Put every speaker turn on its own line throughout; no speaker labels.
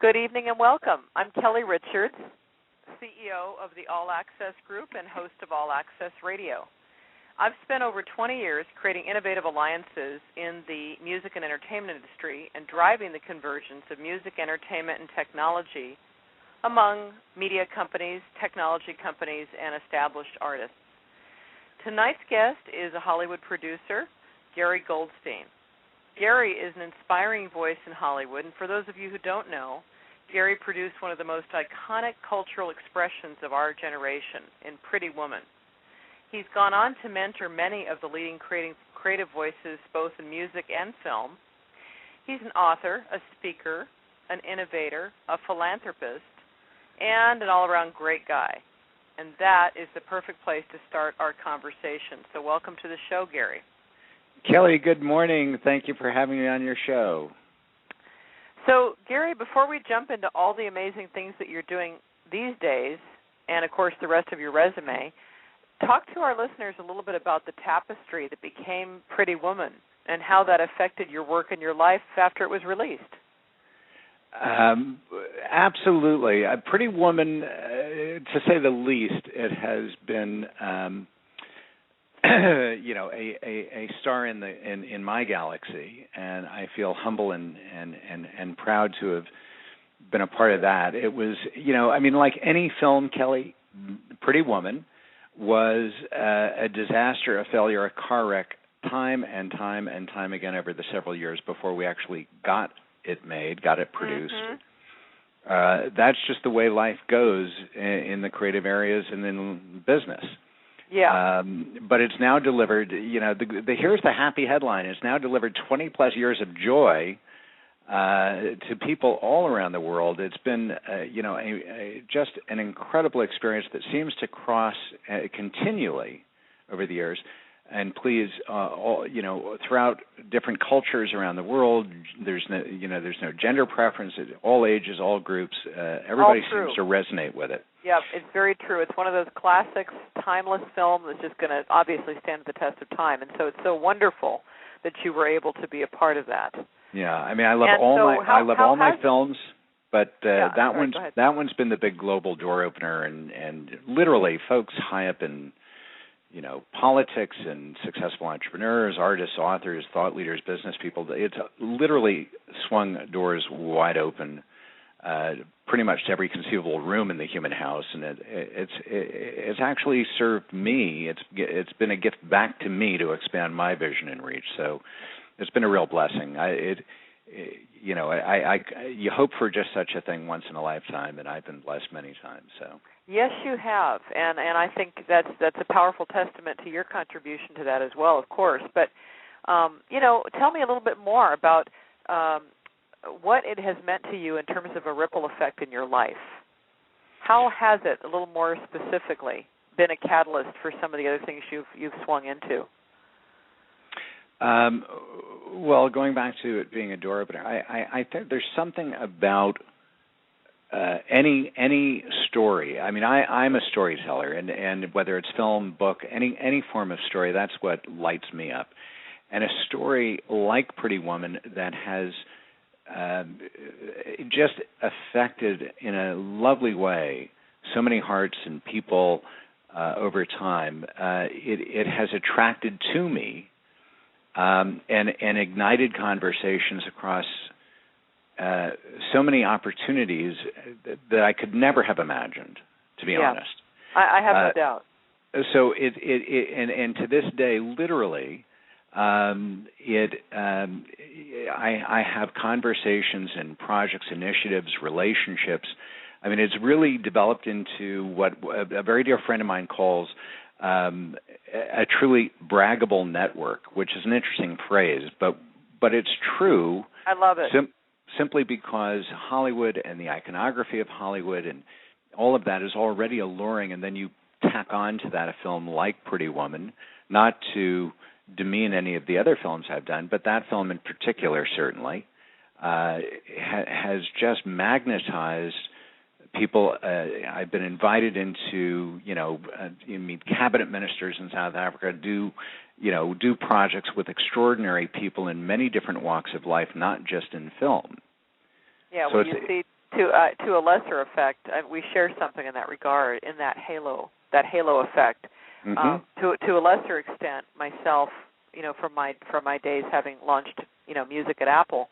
good evening and welcome. I'm Kelli Richards, CEO of the All Access Group and host of All Access Radio. I've spent over 20 years creating innovative alliances in the music and entertainment industry and driving the convergence of music, entertainment, and technology among media companies, technology companies, and established artists. Tonight's guest is a Hollywood producer, Gary Goldstein. Gary is an inspiring voice in Hollywood, and for those of you who don't know, Gary produced one of the most iconic cultural expressions of our generation in Pretty Woman. He's gone on to mentor many of the leading creative voices both in music and film. He's an author, a speaker, an innovator, a philanthropist, and an all-around great guy. And that is the perfect place to start our conversation. So welcome to the show, Gary.
Kelli, good morning. Thank you for having me on your show.
So, Gary, before we jump into all the amazing things that you're doing these days, and, of course, the rest of your resume, talk to our listeners a little bit about the tapestry that became Pretty Woman and how that affected your work and your life after it was released.
Absolutely. Pretty Woman, to say the least, it has been a star in my galaxy, and I feel humble and proud to have been a part of that. It was, like any film, Kelli, Pretty Woman was a disaster, a failure, a car wreck, time and time again over the several years before we actually got it made, got it produced. Mm-hmm. That's just the way life goes in the creative areas and in business.
Yeah.
But it's now delivered, here's the happy headline. It's now delivered 20-plus years of joy to people all around the world. It's been, just an incredible experience that seems to cross continually over the years. And please, throughout different cultures around the world, there's no gender preference. All ages, all groups, everybody seems to resonate with it.
Yeah, it's very true. It's one of those classics, timeless films that's just going to obviously stand the test of time. And so it's so wonderful that you were able to be a part of that.
Yeah, I love all my films, but that one's been the big global door opener, and literally folks high up in politics and successful entrepreneurs, artists, authors, thought leaders, business people. It's literally swung doors wide open, pretty much to every conceivable room in the human house, and it's actually served me. It's been a gift back to me to expand my vision and reach. So it's been a real blessing. You hope for just such a thing once in a lifetime, and I've been blessed many times. So.
Yes, you have, and I think that's a powerful testament to your contribution to that as well, of course. But tell me a little bit more about what it has meant to you in terms of a ripple effect in your life. How has it, a little more specifically, been a catalyst for some of the other things you've swung into?
Well, going back to it being a door opener, I think there's something about any story. I'm a storyteller, and whether it's film, book, any form of story, that's what lights me up. And a story like Pretty Woman that has just affected in a lovely way so many hearts and people over time, it has attracted to me and ignited conversations across so many opportunities that I could never have imagined, to be honest.
I have no doubt.
So and to this day, literally, I have conversations and projects, initiatives, relationships. It's really developed into what a very dear friend of mine calls a truly braggable network, which is an interesting phrase, but it's true.
I love it.
Simply because Hollywood and the iconography of Hollywood and all of that is already alluring, and then you tack on to that a film like Pretty Woman, not to demean any of the other films I've done, but that film in particular certainly has just magnetized people. I've been invited into, meet cabinet ministers in South Africa, do projects with extraordinary people in many different walks of life, not just in film.
Yeah,
so
you to a lesser effect, we share something in that regard, in that halo effect. To a lesser extent, myself, from my days having launched, music at Apple.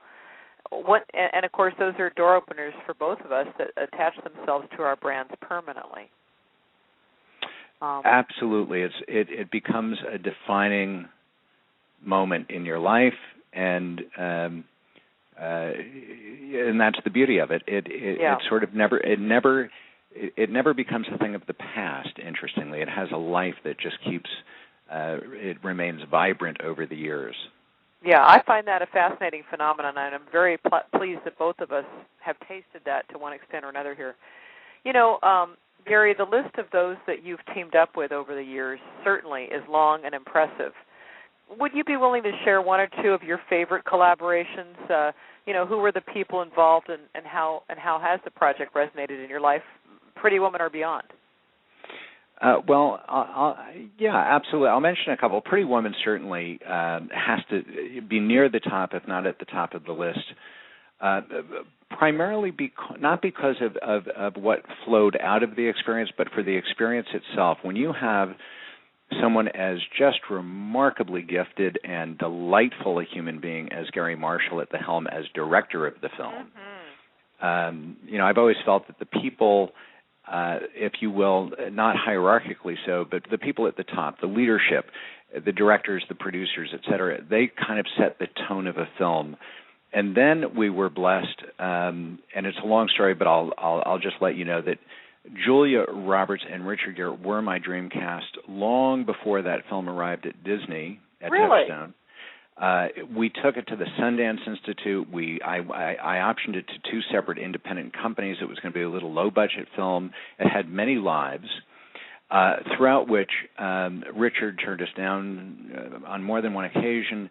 And of course, those are door openers for both of us that attach themselves to our brands permanently.
Absolutely, it becomes a defining moment in your life, and that's the beauty of it. It sort of never becomes a thing of the past. Interestingly, it has a life that just keeps it remains vibrant over the years.
Yeah, I find that a fascinating phenomenon, and I'm very pleased that both of us have tasted that to one extent or another here. Gary, the list of those that you've teamed up with over the years certainly is long and impressive. Would you be willing to share one or two of your favorite collaborations? Who were the people involved, and how has the project resonated in your life, Pretty Woman or beyond?
Yeah, absolutely. I'll mention a couple. Pretty Woman certainly has to be near the top, if not at the top of the list. Primarily not because of what flowed out of the experience, but for the experience itself. When you have someone as just remarkably gifted and delightful a human being as Gary Marshall at the helm as director of the film, I've always felt that the people, if you will, not hierarchically so, but the people at the top, the leadership, the directors, the producers, et cetera, they kind of set the tone of a film. And then we were blessed, and it's a long story, but I'll just let you know that Julia Roberts and Richard Gere were my dream cast long before that film arrived at Disney at Touchstone. We took it to the Sundance Institute. I optioned it to two separate independent companies. It was going to be a little low-budget film. It had many lives, throughout which Richard turned us down on more than one occasion.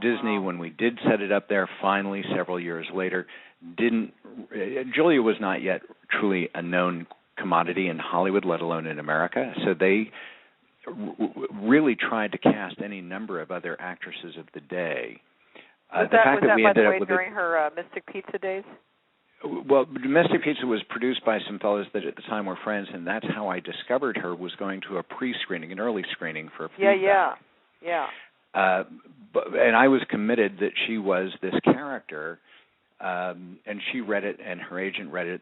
Disney, when we did set it up there, finally, several years later, Julia was not yet truly a known commodity in Hollywood, let alone in America, so they really tried to cast any number of other actresses of the day.
Was that, by the way, during her Mystic Pizza days?
Well, Mystic Pizza was produced by some fellows that at the time were friends, and that's how I discovered her, was going to a pre-screening, an early screening for feedback.
Yeah.
And I was committed that she was this character, and she read it, and her agent read it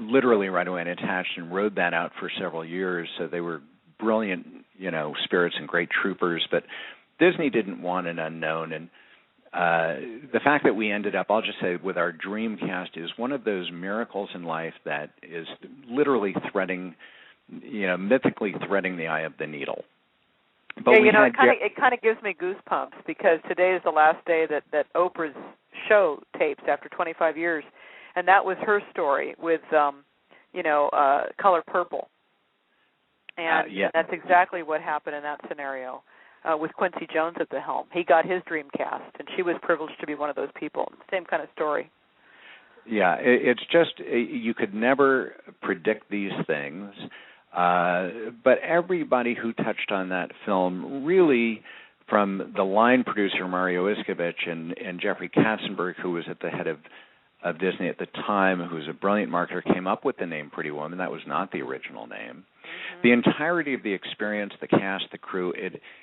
literally right away and attached and rode that out for several years. So they were brilliant, spirits and great troopers. But Disney didn't want an unknown, and the fact that we ended up, I'll just say, with our dream cast is one of those miracles in life that is literally mythically threading the eye of the needle. But
it kind of gives me goosebumps because today is the last day that Oprah's show tapes after 25 years, and that was her story with, Color Purple. And that's exactly what happened in that scenario with Quincy Jones at the helm. He got his dream cast, and she was privileged to be one of those people. Same kind of story.
Yeah, it's just you could never predict these things. But everybody who touched on that film, really, from the line producer Mario Iskovich and Jeffrey Katzenberg, who was at the head of Disney at the time, who was a brilliant marketer, came up with the name Pretty Woman. That was not the original name. The entirety of the experience, the cast, the crew,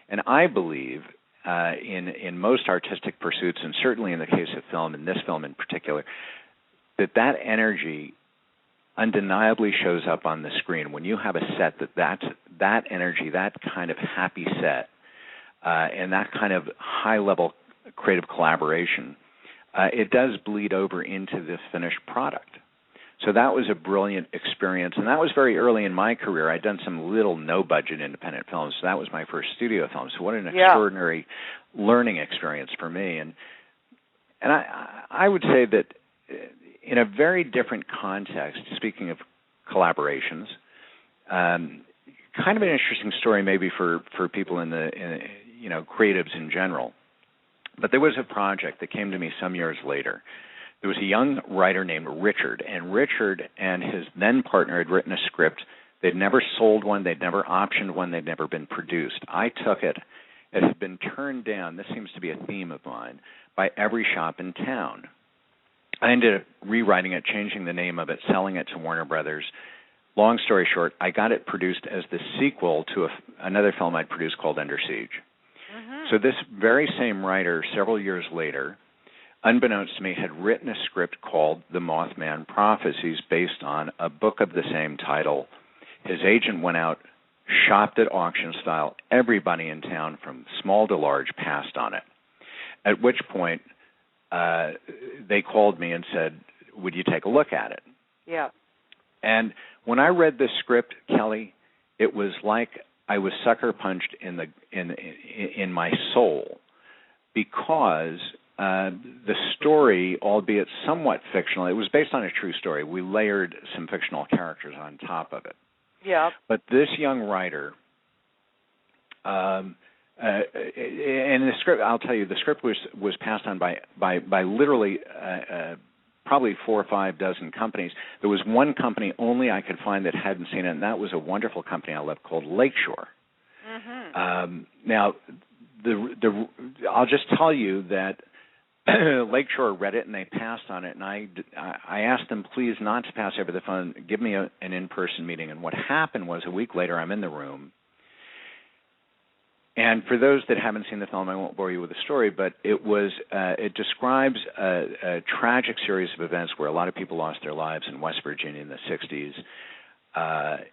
and I believe in most artistic pursuits, and certainly in the case of film, in this film in particular, that energy undeniably shows up on the screen. When you have a set that energy, that kind of happy set, and that kind of high-level creative collaboration, it does bleed over into the finished product. So that was a brilliant experience, and that was very early in my career. I'd done some little no-budget independent films, so that was my first studio film. So what an extraordinary learning experience for me. And I would say that in a very different context, speaking of collaborations, kind of an interesting story maybe for people in creatives in general. But there was a project that came to me some years later. There was a young writer named Richard, and Richard and his then partner had written a script. They'd never sold one. They'd never optioned one. They'd never been produced. I took it. It had been turned down, this seems to be a theme of mine, by every shop in town. I ended up rewriting it, changing the name of it, selling it to Warner Brothers. Long story short, I got it produced as the sequel to another film I'd produced called Under Siege. Mm-hmm. So this very same writer, several years later, unbeknownst to me, had written a script called The Mothman Prophecies based on a book of the same title. His agent went out, shopped at auction style. Everybody in town, from small to large, passed on it. At which point, they called me and said, would you take a look at it?
Yeah.
And when I read this script, Kelli, it was like I was sucker punched in my soul, because the story, albeit somewhat fictional, it was based on a true story. We layered some fictional characters on top of it.
Yeah.
But this young writer, and the script, I'll tell you, the script was passed on by literally probably 4 or 5 dozen companies. There was one company only I could find that hadn't seen it, and that was a wonderful company I love called Lakeshore. Mm-hmm. Now, I'll just tell you that Lakeshore read it and they passed on it, and I asked them please not to pass over the phone, give me an in-person meeting. And what happened was, a week later, I'm in the room. And for those that haven't seen the film, I won't bore you with the story, but it describes a tragic series of events where a lot of people lost their lives in West Virginia in the 60s.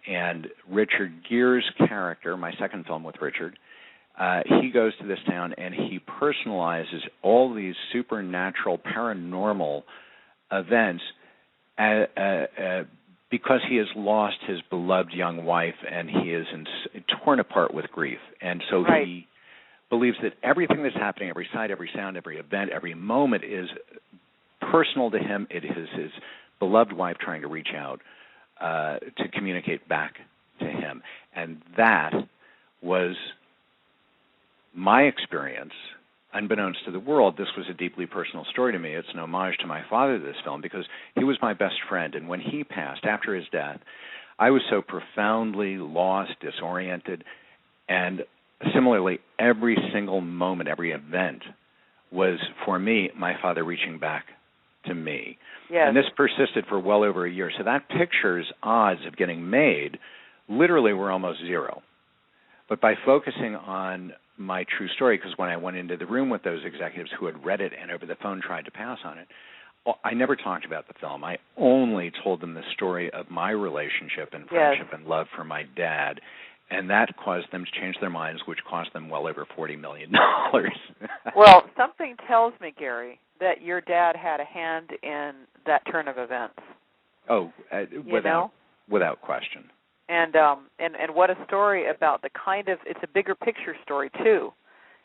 And Richard Gere's character, my second film with Richard, he goes to this town and he personalizes all these supernatural, paranormal events because he has lost his beloved young wife and he is torn apart with grief. And so he believes that everything that's happening, every sight, every sound, every event, every moment is personal to him. It is his beloved wife trying to reach out to communicate back to him. And that was my experience. Unbeknownst to the world, this was a deeply personal story to me. It's an homage to my father, this film, because he was my best friend. And when he passed, after his death, I was so profoundly lost, disoriented, and similarly, every single moment, every event was, for me, my father reaching back to me.
Yes.
And this persisted for well over a year. So that picture's odds of getting made literally were almost zero. But by focusing on my true story, because when I went into the room with those executives who had read it and over the phone tried to pass on it, I never talked about the film. I only told them the story of my relationship and friendship and love for my dad, and that caused them to change their minds, which cost them well over $40 million.
Well, something tells me, Gary, that your dad had a hand in that turn of events.
Oh, without question.
And what a story about the kind of, it's a bigger picture story too,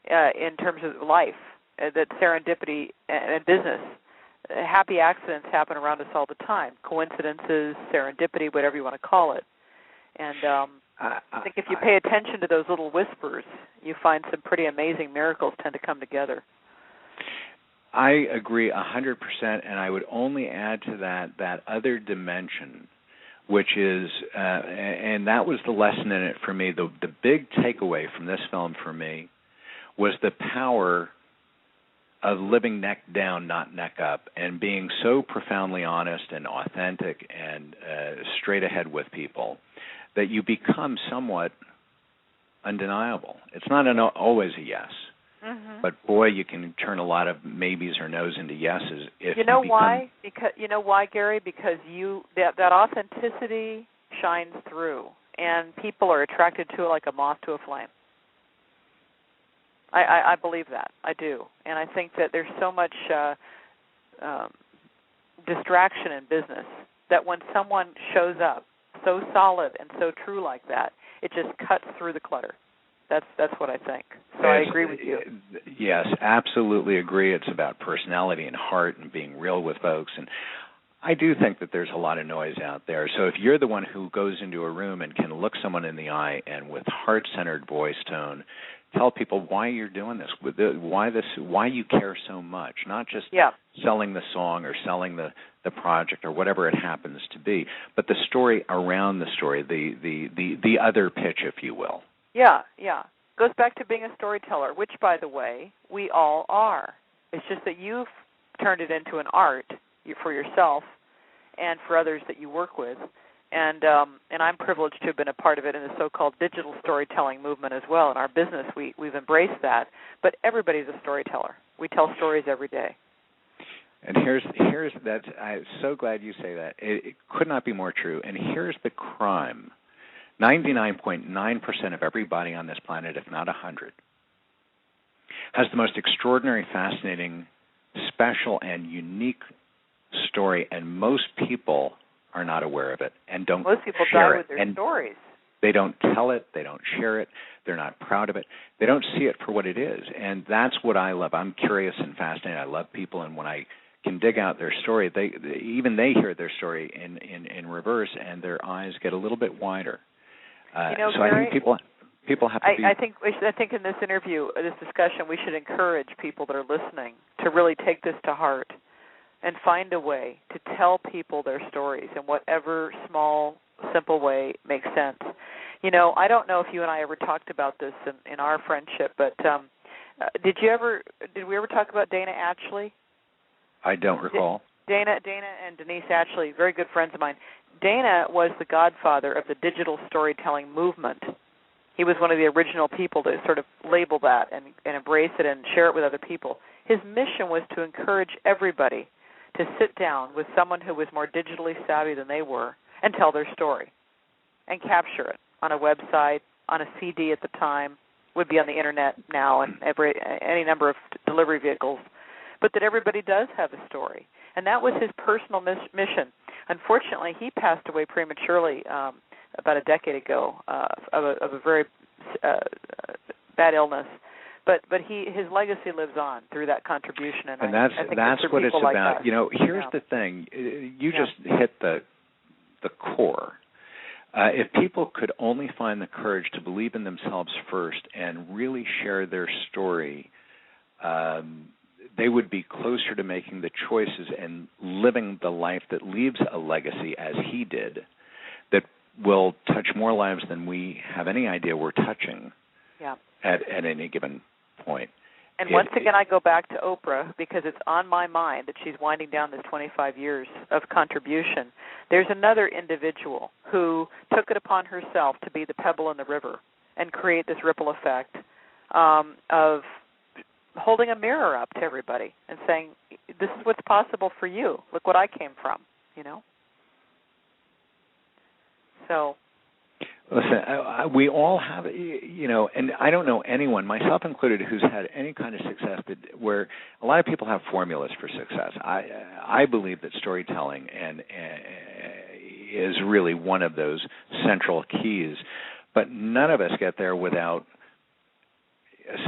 in terms of life, that serendipity and business. Happy accidents happen around us all the time. Coincidences, serendipity, whatever you want to call it. And I think if you pay attention to those little whispers, you find some pretty amazing miracles tend to come together.
I agree 100%, and I would only add to that other dimension, which is, and that was the lesson in it for me. The big takeaway from this film for me was the power of living neck down, not neck up, and being so profoundly honest and authentic and straight ahead with people that you become somewhat undeniable. It's not always a yes. Mm-hmm. But boy, you can turn a lot of maybes or no's into yeses if you become...
why? Because you know why, Gary? Because that authenticity shines through, and people are attracted to it like a moth to a flame. I believe that. I do, and I think that there's so much distraction in business that when someone shows up so solid and so true like that, it just cuts through the clutter. That's what I think. So I agree with you.
Yes, absolutely agree. It's about personality and heart and being real with folks. And I do think that there's a lot of noise out there. So if you're the one who goes into a room and can look someone in the eye and with heart-centered voice tone tell people why you're doing this, why you care so much, not just selling the song or selling the project or whatever it happens to be, but the story around the story, the other pitch, if you will.
Yeah. Goes back to being a storyteller, which, by the way, we all are. It's just that you've turned it into an art for yourself and for others that you work with. And I'm privileged to have been a part of it in the so-called digital storytelling movement as well. In our business, we've embraced that. But everybody's a storyteller. We tell stories every day.
And here's that. I'm so glad you say that. It could not be more true. And here's the crime: 99.9% of everybody on this planet, if not 100, has the most extraordinary, fascinating, special, and unique story, and most people are not aware of it and don't share it.
Most people die with their stories.
They don't tell it. They don't share it. They're not proud of it. They don't see it for what it is. And that's what I love. I'm curious and fascinated. I love people, and when I can dig out their story, they hear their story in reverse, and their eyes get a little bit wider. So
Gary,
I think people have to be.
I think in this interview, this discussion, we should encourage people that are listening to really take this to heart and find a way to tell people their stories in whatever small, simple way makes sense. I don't know if you and I ever talked about this in our friendship, but did we ever talk about Dana Atchley?
I don't recall.
Dana and Denise Atchley, very good friends of mine. Dana was the godfather of the digital storytelling movement. He was one of the original people to sort of label that and embrace it and share it with other people. His mission was to encourage everybody to sit down with someone who was more digitally savvy than they were and tell their story and capture it on a website, on a CD at the time, would be on the Internet now, and any number of delivery vehicles, but that everybody does have a story. And that was his personal mission. Unfortunately, he passed away prematurely about a decade ago of a very bad illness. But his legacy lives on through that contribution, and
that's what it's
like
about.
Us.
Here's the thing: you just hit the core. If people could only find the courage to believe in themselves first and really share their story, they would be closer to making the choices and living the life that leaves a legacy, as he did, that will touch more lives than we have any idea we're touching at any given point.
And once again, I go back to Oprah because it's on my mind that she's winding down this 25 years of contribution. There's another individual who took it upon herself to be the pebble in the river and create this ripple effect of holding a mirror up to everybody and saying, this is what's possible for you. Look what I came from, So...
Listen, we all have, and I don't know anyone, myself included, who's had any kind of success where a lot of people have formulas for success. I believe that storytelling is really one of those central keys, but none of us get there without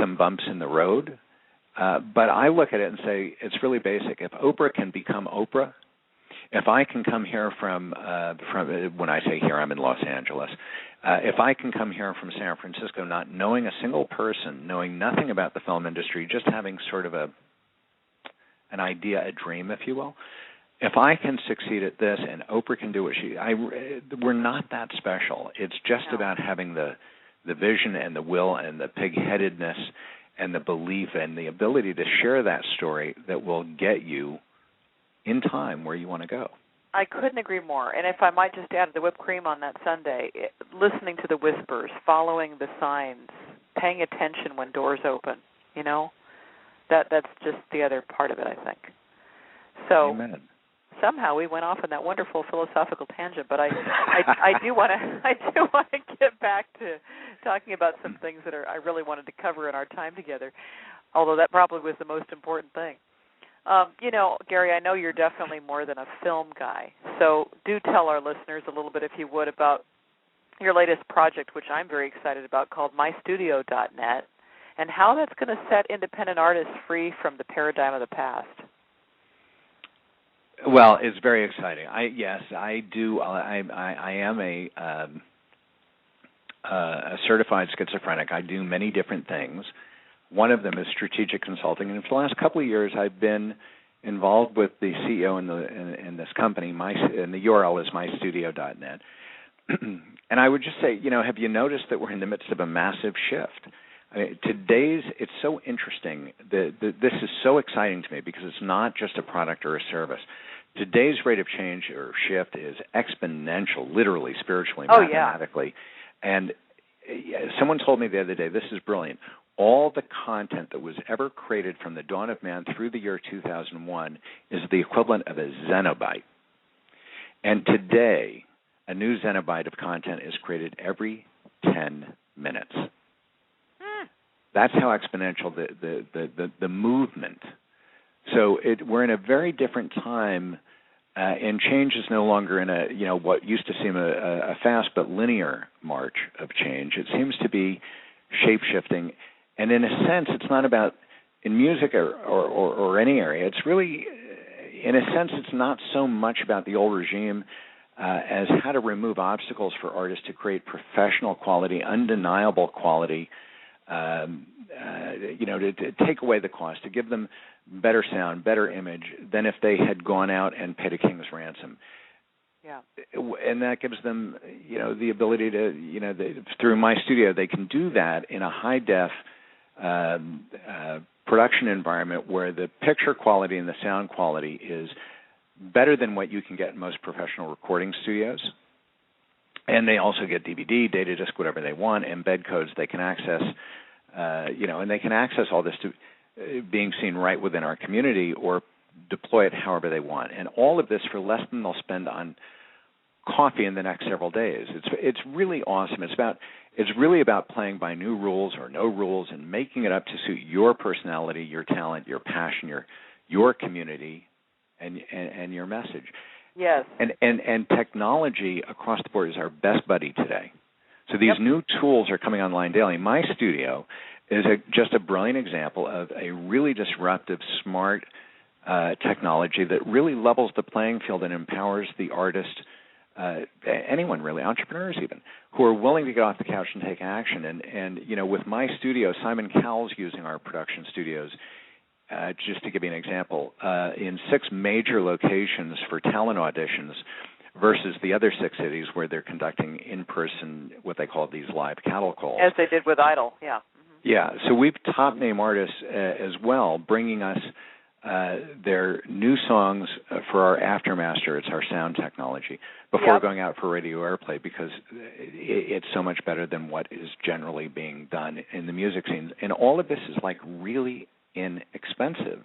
some bumps in the road. But I look at it and say it's really basic. If Oprah can become Oprah, if I can come here from when I say here, I'm in Los Angeles. If I can come here from San Francisco, not knowing a single person, knowing nothing about the film industry, just having sort of an idea, a dream, if you will. If I can succeed at this, and Oprah can do what we're not that special. It's just about having the vision and the will and the pig-headedness and the belief and the ability to share that story that will get you in time where you want to go.
I couldn't agree more. And if I might just add the whipped cream on that sundae, listening to the whispers, following the signs, paying attention when doors open, that's just the other part of it, I think. So
Amen.
Somehow we went off on that wonderful philosophical tangent, but I do want to get back to talking about some things that I really wanted to cover in our time together, although that probably was the most important thing. Gary, I know you're definitely more than a film guy, so do tell our listeners a little bit, if you would, about your latest project, which I'm very excited about, called mystudio.net, and how that's going to set independent artists free from the paradigm of the past.
Well, it's very exciting. I do. I am a certified schizophrenic. I do many different things. One of them is strategic consulting, and for the last couple of years, I've been involved with the CEO in this company. And the URL is mystudio.net. And I would just say, have you noticed that we're in the midst of a massive shift? I mean, it's so interesting. This is so exciting to me because it's not just a product or a service. Today's rate of change or shift is exponential, literally, spiritually, mathematically. And someone told me the other day, this is brilliant, all the content that was ever created from the dawn of man through the year 2001 is the equivalent of a zettabyte. And today, a new zettabyte of content is created every 10 minutes. That's how exponential the movement. So we're in a very different time, and change is no longer in a what used to seem a fast but linear march of change. It seems to be shape-shifting, and in a sense, it's not about in music or any area. It's really, in a sense, it's not so much about the old regime as how to remove obstacles for artists to create professional quality, undeniable quality. To take away the cost, to give them better sound, better image than if they had gone out and paid a king's ransom.
Yeah.
And that gives them, the ability to, through my studio, they can do that in a high-def production environment where the picture quality and the sound quality is better than what you can get in most professional recording studios. And they also get DVD, data disc, whatever they want, embed codes they can access, and they can access all this to being seen right within our community or deploy it however they want. And all of this for less than they'll spend on coffee in the next several days. It's really awesome. It's really about playing by new rules or no rules and making it up to suit your personality, your talent, your passion, your community, and your message.
Yes.
And technology across the board is our best buddy today. So these new tools are coming online daily. My studio is just a brilliant example of a really disruptive, smart technology that really levels the playing field and empowers the artist, anyone really, entrepreneurs even, who are willing to get off the couch and take action. And with my studio, Simon Cowell's using our production studios, just to give you an example, in 6 major locations for talent auditions versus the other 6 cities where they're conducting in-person, what they call these live cattle calls.
As they did with Idol, yeah. Mm-hmm.
Yeah, so we've top-name artists as well, bringing us their new songs for our Aftermaster. It's our sound technology, before going out for radio airplay, because it's so much better than what is generally being done in the music scene. And all of this is really inexpensive.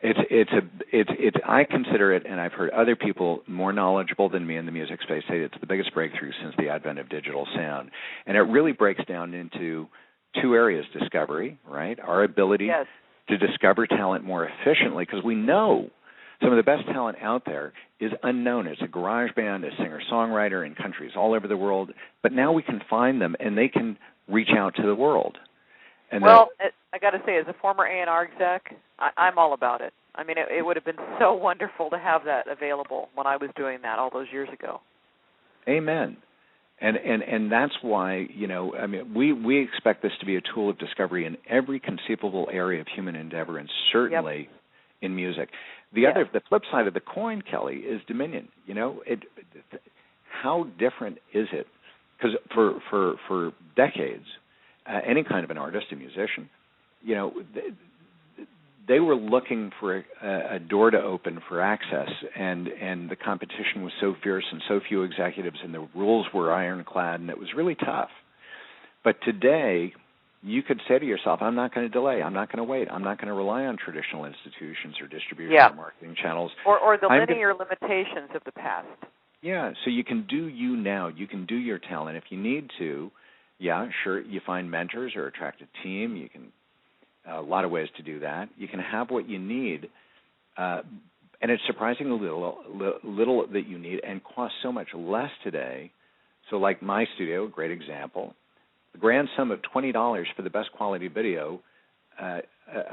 I consider it, and I've heard other people more knowledgeable than me in the music space say it's the biggest breakthrough since the advent of digital sound. And it really breaks down into 2 areas: discovery, right? Our ability to discover talent more efficiently, because we know some of the best talent out there is unknown. It's a garage band, a singer-songwriter in countries all over the world, but now we can find them and they can reach out to the world. And
I got to say, as a former A&R exec, I'm all about it. I mean, it would have been so wonderful to have that available when I was doing that all those years ago.
Amen. And that's why, we expect this to be a tool of discovery in every conceivable area of human endeavor, and certainly in music. The flip side of the coin, Kelly, is dominion. How different is it? Because for decades, any kind of an artist, a musician, they were looking for a door to open for access, and the competition was so fierce and so few executives, and the rules were ironclad, and it was really tough. But today, you could say to yourself, I'm not going to delay, I'm not going to wait, I'm not going to rely on traditional institutions or distribution or marketing channels.
Or the linear limitations of the past.
Yeah, so you can do you now. You can do your talent. If you need to, sure, you find mentors or attract a team. You can a lot of ways to do that. You can have what you need, and it's surprisingly little that you need, and costs so much less today. So like my studio, a great example, the grand sum of $20 for the best quality video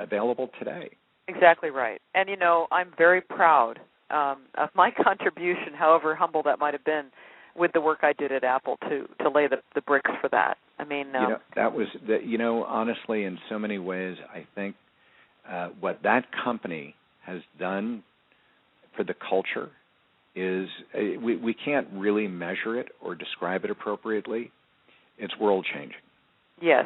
available today.
Exactly right. And, I'm very proud of my contribution, however humble that might have been, with the work I did at Apple to lay the bricks for that. I mean,
that was honestly, in so many ways, I think what that company has done for the culture is we can't really measure it or describe it appropriately. It's world changing.
Yes.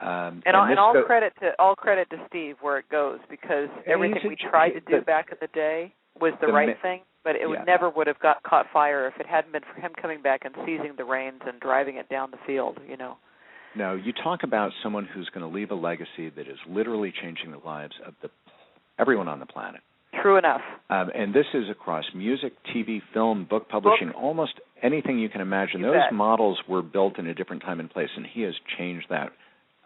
And all credit to Steve where it goes, because everything we tried to do back in the day, was the right thing, but it never would have caught fire if it hadn't been for him coming back and seizing the reins and driving it down the field,
No, you talk about someone who's going to leave a legacy that is literally changing the lives of everyone on the planet.
True enough.
And this is across music, TV, film, book publishing, almost anything you can imagine. Those models were built in a different time and place, and he has changed that.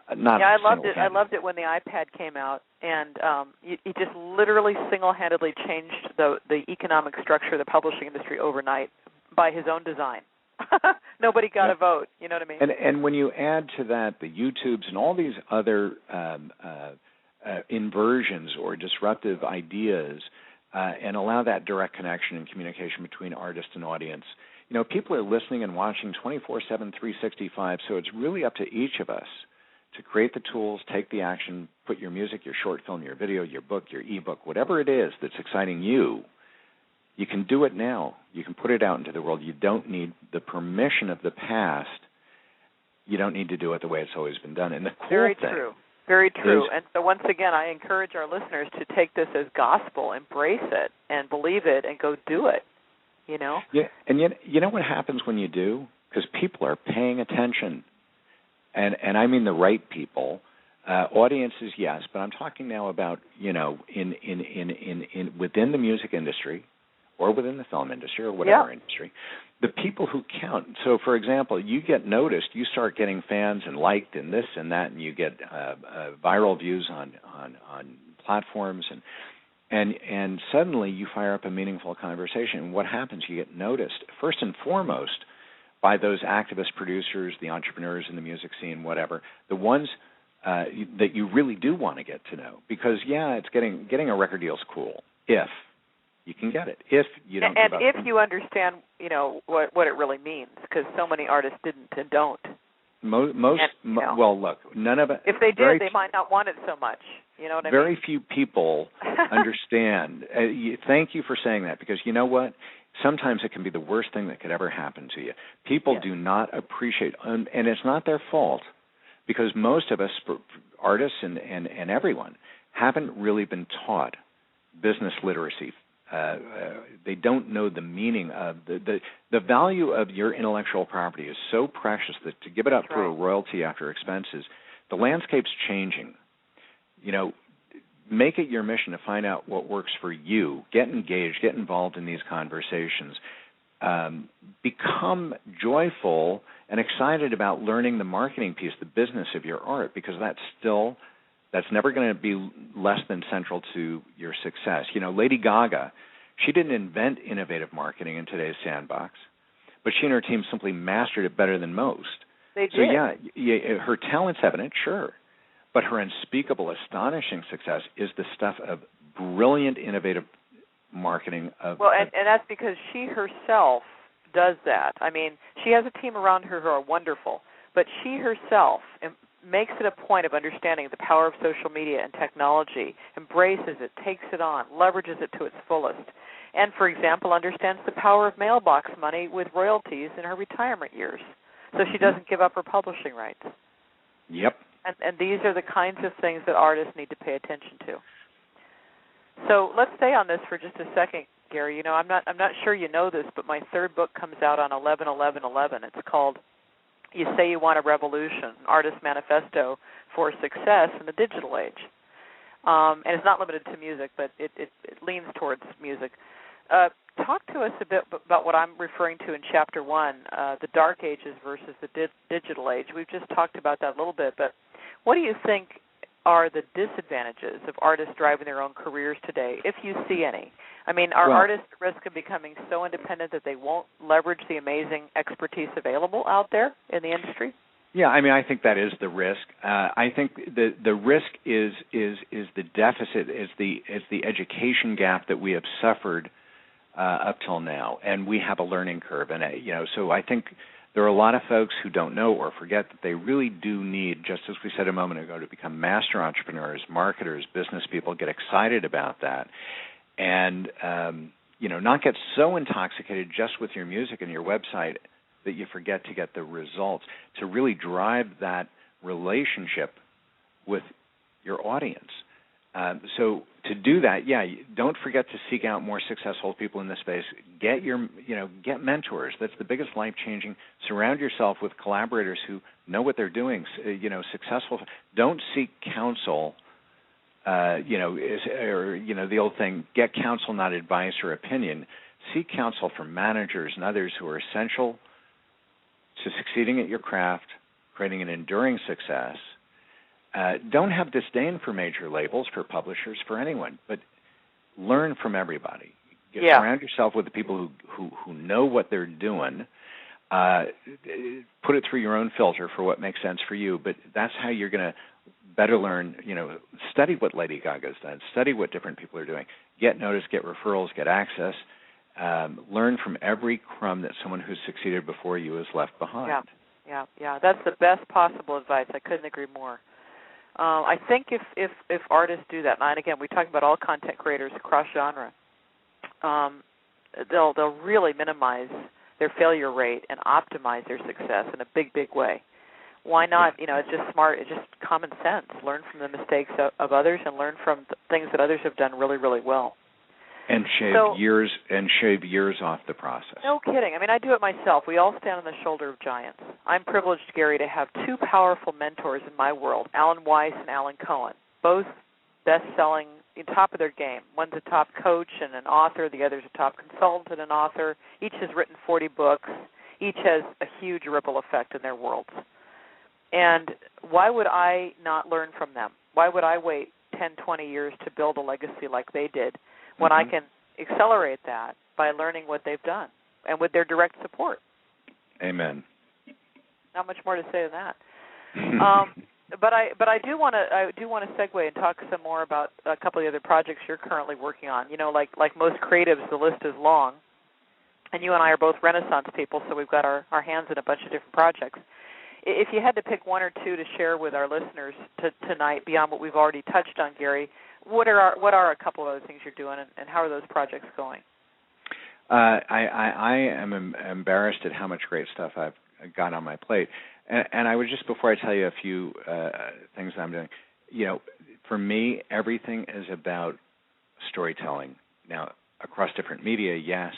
I loved it. I loved it when the iPad came out, and he just literally single-handedly changed the economic structure of the publishing industry overnight by his own design. Nobody got a vote. You know what I mean?
And when you add to that the YouTubes and all these other inversions or disruptive ideas, and allow that direct connection and communication between artist and audience, people are listening and watching 24/7, 365. So it's really up to each of us to create the tools, take the action, put your music, your short film, your video, your book, your ebook, whatever it is that's exciting you. You can do it now. You can put it out into the world. You don't need the permission of the past. You don't need to do it the way it's always been done. And the cool
Very true. And so once again, I encourage our listeners to take this as gospel, embrace it, and believe it, and go do it,
Yeah, and yet, you know what happens when you do? Because people are paying attention. And I mean the right people. Audiences, yes, but I'm talking now about, in within the music industry, or within the film industry, or whatever industry, the people who count. So, for example, you get noticed, you start getting fans and liked and this and that, and you get viral views on platforms, and suddenly you fire up a meaningful conversation. And what happens? You get noticed, first and foremost, by those activist producers, the entrepreneurs in the music scene, whatever, the ones that you really do want to get to know. Because, it's getting a record deal's cool, if you can get it, if you don't.
And if you understand, what it really means, because so many artists didn't and don't.
Well, look, none of it.
If they did, they might not want it so much. You know what I mean?
Very few people understand. Thank you for saying that, because you know what? Sometimes it can be the worst thing that could ever happen to you. People do not appreciate, and it's not their fault, because most of us, artists and everyone, haven't really been taught business literacy. They don't know the meaning of the value of your intellectual property is so precious that to give it up for a royalty after expenses, the landscape's changing. Make it your mission to find out what works for you. Get engaged, get involved in these conversations. Become joyful and excited about learning the marketing piece, the business of your art, because that's never going to be less than central to your success. Lady Gaga, she didn't invent innovative marketing in today's sandbox, but she and her team simply mastered it better than most.
They did.
So, her talent's evident, sure, but her unspeakable, astonishing success is the stuff of brilliant, innovative marketing. And
that's because she herself does that. I mean, she has a team around her who are wonderful, but she herself makes it a point of understanding the power of social media and technology, embraces it, takes it on, leverages it to its fullest, and, for example, understands the power of mailbox money with royalties in her retirement years, so she doesn't give up her publishing rights.
Yep.
And these are the kinds of things that artists need to pay attention to. So let's stay on this for just a second, Gary. I'm not sure you know this, but my third book comes out on 11/11/11. It's called You Say You Want a Revolution, Artist Manifesto for Success in the Digital Age. And it's not limited to music, but it leans towards music. Talk to us a bit about what I'm referring to in Chapter 1, the dark ages versus the digital age. We've just talked about that a little bit, but what do you think are the disadvantages of artists driving their own careers today, if you see any? I mean, are artists at risk of becoming so independent that they won't leverage the amazing expertise available out there in the industry?
Yeah, I mean, I think that is the risk. I think the risk is the deficit, is the education gap that we have suffered up till now, and we have a learning curve. And so I think there are a lot of folks who don't know or forget that they really do need, just as we said a moment ago, to become master entrepreneurs, marketers, business people, get excited about that, and not get so intoxicated just with your music and your website that you forget to get the results, to really drive that relationship with your audience. So to do that, don't forget to seek out more successful people in this space. Get get mentors. That's the biggest life-changing. Surround yourself with collaborators who know what they're doing. Successful. Don't seek counsel. Or the old thing: get counsel, not advice or opinion. Seek counsel from managers and others who are essential to succeeding at your craft, creating an enduring success. Don't have disdain for major labels, for publishers, for anyone, but learn from everybody. Surround yourself with the people who know what they're doing. Put it through your own filter for what makes sense for you, but that's how you're going to better learn. Study what Lady Gaga's done. Study what different people are doing. Get noticed, get referrals, get access. Learn from every crumb that someone who's succeeded before you has left behind.
Yeah. That's the best possible advice. I couldn't agree more. I think if artists do that, and again, we talk about all content creators across genre, they'll really minimize their failure rate and optimize their success in a big way. Why not? It's just smart. It's just common sense. Learn from the mistakes of others and learn from things that others have done really, really well.
And shave years off the process.
No kidding. I mean, I do it myself. We all stand on the shoulder of giants. I'm privileged, Gary, to have two powerful mentors in my world, Alan Weiss and Alan Cohen, both best-selling, top of their game. One's a top coach and an author. The other's a top consultant and an author. Each has written 40 books. Each has a huge ripple effect in their worlds. And why would I not learn from them? Why would I wait 10, 20 years to build a legacy like they did when I can accelerate that by learning what they've done and with their direct support?
Amen.
Not much more to say than that. But I do want to segue and talk some more about a couple of the other projects you're currently working on. Like most creatives, the list is long, and you and I are both Renaissance people, so we've got our hands in a bunch of different projects. If you had to pick one or two to share with our listeners tonight, beyond what we've already touched on, Gary, what are a couple of other things you're doing, and how are those projects going?
I am embarrassed at how much great stuff I've got on my plate. And I would just, before I tell you a few things that I'm doing, for me, everything is about storytelling. Now, across different media, yes,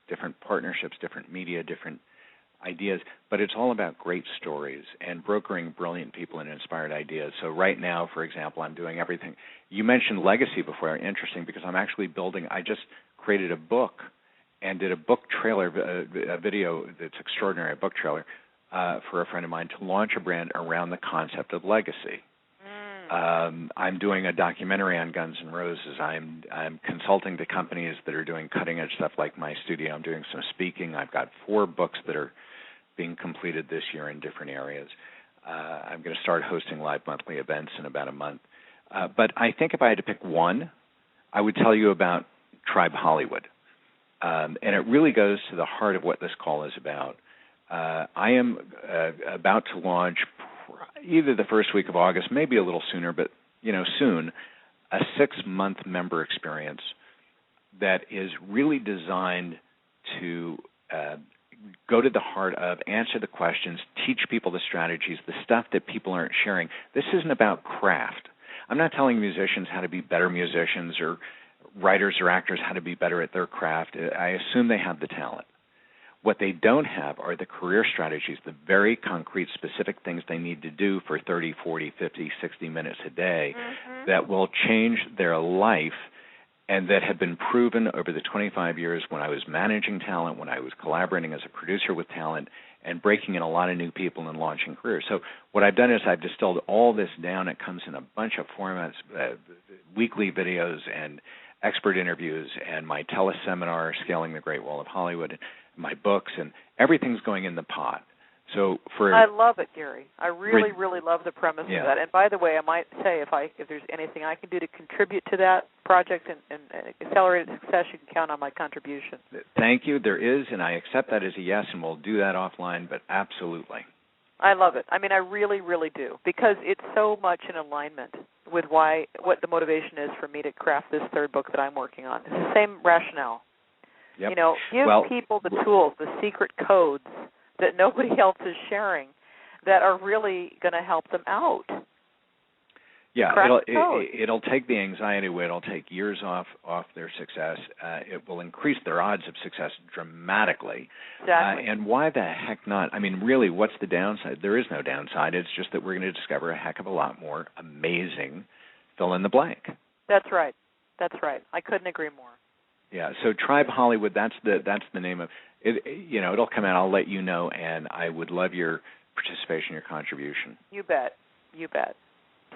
different partnerships, different media, different ideas, but it's all about great stories and brokering brilliant people and inspired ideas. So right now, for example, I'm doing everything. You mentioned legacy before. Interesting, because I'm actually I just created a book and did a book trailer, a video that's extraordinary, a book trailer for a friend of mine to launch a brand around the concept of legacy. I'm doing a documentary on Guns N' Roses. I'm consulting to companies that are doing cutting-edge stuff like my studio. I'm doing some speaking. I've got 4 books that are being completed this year in different areas. I'm going to start hosting live monthly events in about a month. But I think if I had to pick one, I would tell you about Tribe Hollywood. And it really goes to the heart of what this call is about. I am about to launch either the first week of August, maybe a little sooner, but soon, a 6-month member experience that is really designed to go to the heart of, answer the questions, teach people the strategies, the stuff that people aren't sharing. This isn't about craft. I'm not telling musicians how to be better musicians or writers or actors how to be better at their craft. I assume they have the talent. What they don't have are the career strategies, the very concrete, specific things they need to do for 30, 40, 50, 60 minutes a day that will change their life and that have been proven over the 25 years when I was managing talent, when I was collaborating as a producer with talent, and breaking in a lot of new people and launching careers. So what I've done is I've distilled all this down. It comes in a bunch of formats, weekly videos and expert interviews, and my teleseminar, Scaling the Great Wall of Hollywood, my books, and everything's going in the pot. So
I love it, Gary. I really, really love the premise of that. And by the way, I might say if there's anything I can do to contribute to that project and accelerate its success, you can count on my contribution.
Thank you. There is, and I accept that as a yes, and we'll do that offline, but absolutely.
I love it. I mean, I really, really do, because it's so much in alignment with what the motivation is for me to craft this 3rd book that I'm working on. It's the same rationale.
Yep.
Give people the tools, the secret codes that nobody else is sharing that are really going to help them out.
Yeah, it'll take the anxiety away. It'll take years off their success. It will increase their odds of success dramatically.
Exactly.
And why the heck not? I mean, really, what's the downside? There is no downside. It's just that we're going to discover a heck of a lot more amazing fill in the blank.
That's right. I couldn't agree more.
Yeah. So Tribe Hollywood. That's the name of it. You know, it'll come out. I'll let you know, and I would love your participation, your contribution.
You bet.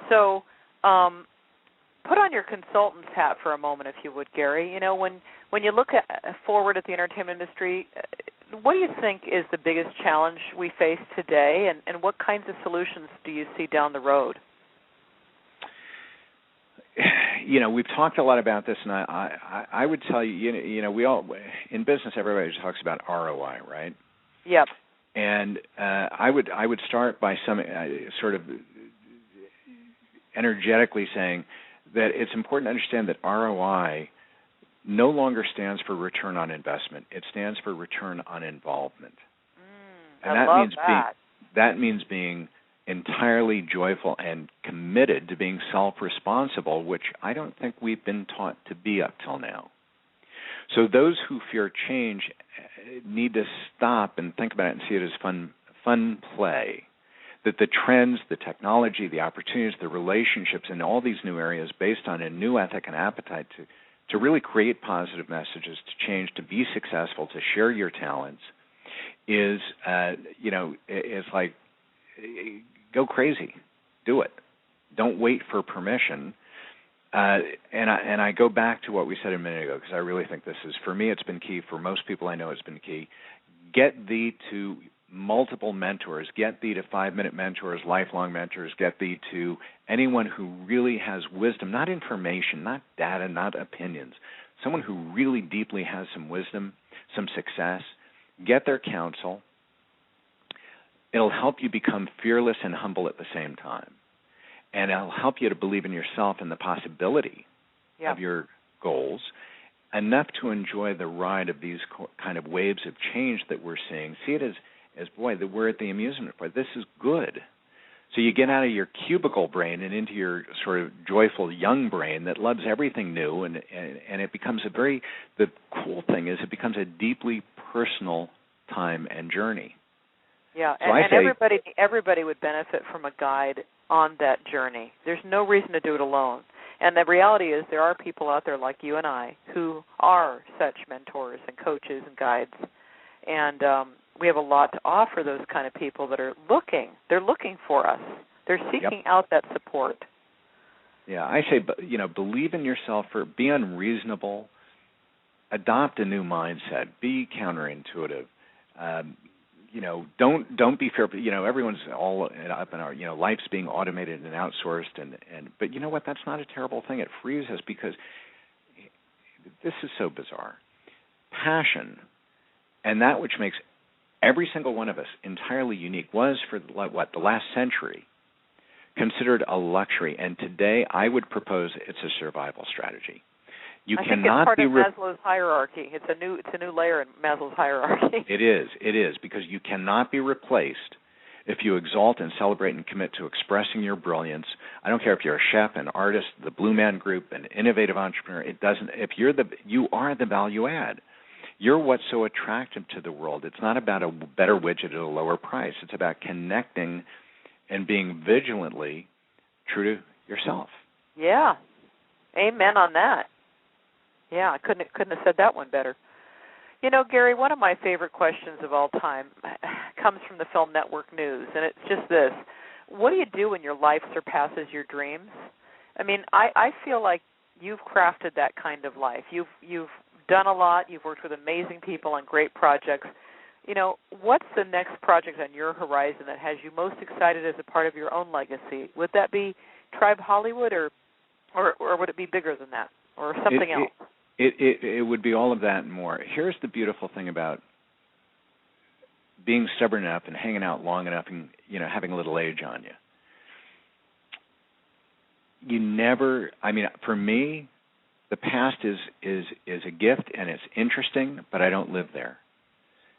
So, put on your consultant's hat for a moment, if you would, Gary. You know, when you look forward at the entertainment industry, what do you think is the biggest challenge we face today, and what kinds of solutions do you see down the road?
You know, we've talked a lot about this, and I would tell you, you know, we all in business, everybody talks about ROI, right?
Yep.
And I would start by sort of energetically saying that it's important to understand that ROI no longer stands for return on investment. It stands for return on involvement. And that means being entirely joyful and committed to being self-responsible, which I don't think we've been taught to be up till now. So those who fear change need to stop and think about it and see it as fun play. That the trends, the technology, the opportunities, the relationships in all these new areas based on a new ethic and appetite to really create positive messages, to change, to be successful, to share your talents is like go crazy. Do it. Don't wait for permission. And I go back to what we said a minute ago because I really think this is, for me, it's been key. For most people I know it's been key. Get thee to multiple mentors. Get thee to 5-minute mentors, lifelong mentors. Get thee to anyone who really has wisdom, not information, not data, not opinions. Someone who really deeply has some wisdom, some success. Get their counsel. It'll help you become fearless and humble at the same time. And it'll help you to believe in yourself and the possibility of your goals enough to enjoy the ride of these kind of waves of change that we're seeing. See it as boy, that we're at the amusement park. This is good. So you get out of your cubicle brain and into your sort of joyful young brain that loves everything new, and it becomes the cool thing is it becomes a deeply personal time and journey.
Yeah, so everybody would benefit from a guide on that journey. There's no reason to do it alone. And the reality is there are people out there like you and I who are such mentors and coaches and guides. And we have a lot to offer those kind of people that are looking. They're looking for us. They're seeking out that support.
Yeah, I say, believe in yourself. Be unreasonable. Adopt a new mindset. Be counterintuitive. Don't be fearful. Everyone's all up in our, life's being automated and outsourced, but you know what? That's not a terrible thing. It frees us because this is so bizarre. Passion, and that which makes every single one of us entirely unique, was for the last century considered a luxury, and today I would propose it's a survival strategy.
I think it's part of Maslow's hierarchy. It's a new layer in Maslow's hierarchy.
It is, because you cannot be replaced if you exalt and celebrate and commit to expressing your brilliance. I don't care if you're a chef, an artist, the Blue Man Group, an innovative entrepreneur. It doesn't. If you are the value add. You're what's so attractive to the world. It's not about a better widget at a lower price. It's about connecting and being vigilantly true to yourself.
Yeah, amen on that. Yeah, I couldn't have said that one better. Gary, one of my favorite questions of all time comes from the Film Network News, and it's just this. What do you do when your life surpasses your dreams? I mean, I feel like you've crafted that kind of life. You've done a lot. You've worked with amazing people on great projects. What's the next project on your horizon that has you most excited as a part of your own legacy? Would that be Tribe Hollywood, or would it be bigger than that, or something else?
It would be all of that and more. Here's the beautiful thing about being stubborn enough and hanging out long enough and having a little age on you. For me, the past is a gift and it's interesting, but I don't live there.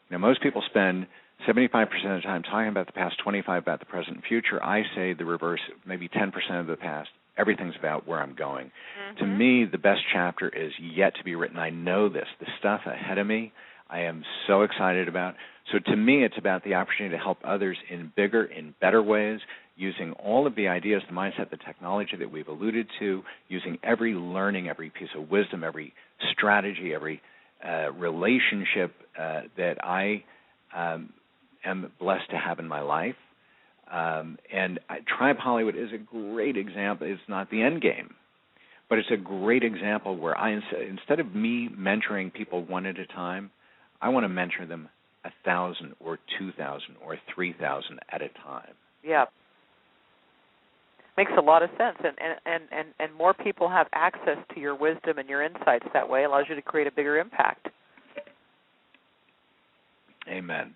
Most people spend 75% of the time talking about the past, 25% about the present and future. I say the reverse, maybe 10% of the past, everything's about where I'm going. To me, the best chapter is yet to be written. I know this. The stuff ahead of me, I am so excited about. So to me, it's about the opportunity to help others in bigger, in better ways, using all of the ideas, the mindset, the technology that we've alluded to, using every learning, every piece of wisdom, every strategy, every relationship that I am blessed to have in my life. And Tribe Hollywood is a great example. It's not the end game, but it's a great example where instead of me mentoring people one at a time, I want to mentor them 1,000 or 2,000 or 3,000 at a time.
Yeah. Makes a lot of sense, and more people have access to your wisdom and your insights that way. Allows you to create a bigger impact.
Amen.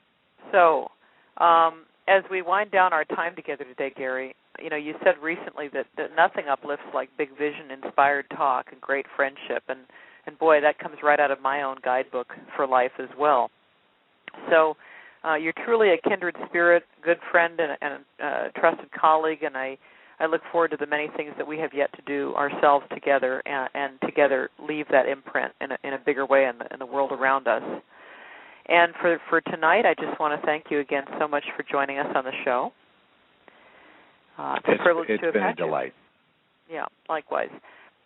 So, as we wind down our time together today, Gary, you said recently that nothing uplifts like big vision, inspired talk, and great friendship, and boy, that comes right out of my own guidebook for life as well. So, you're truly a kindred spirit, good friend, and a trusted colleague, and I look forward to the many things that we have yet to do ourselves together, and together leave that imprint in a bigger way in the world around us. And for tonight, I just want to thank you again so much for joining us on the show. It's a privilege to have had you.
It's been a delight.
Yeah, likewise.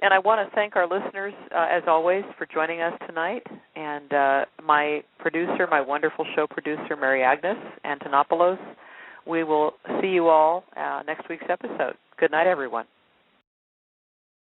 And I want to thank our listeners, as always, for joining us tonight, and my producer, my wonderful show producer, Mary Agnes Antonopoulos. We will see you all next week's episode. Good night, everyone.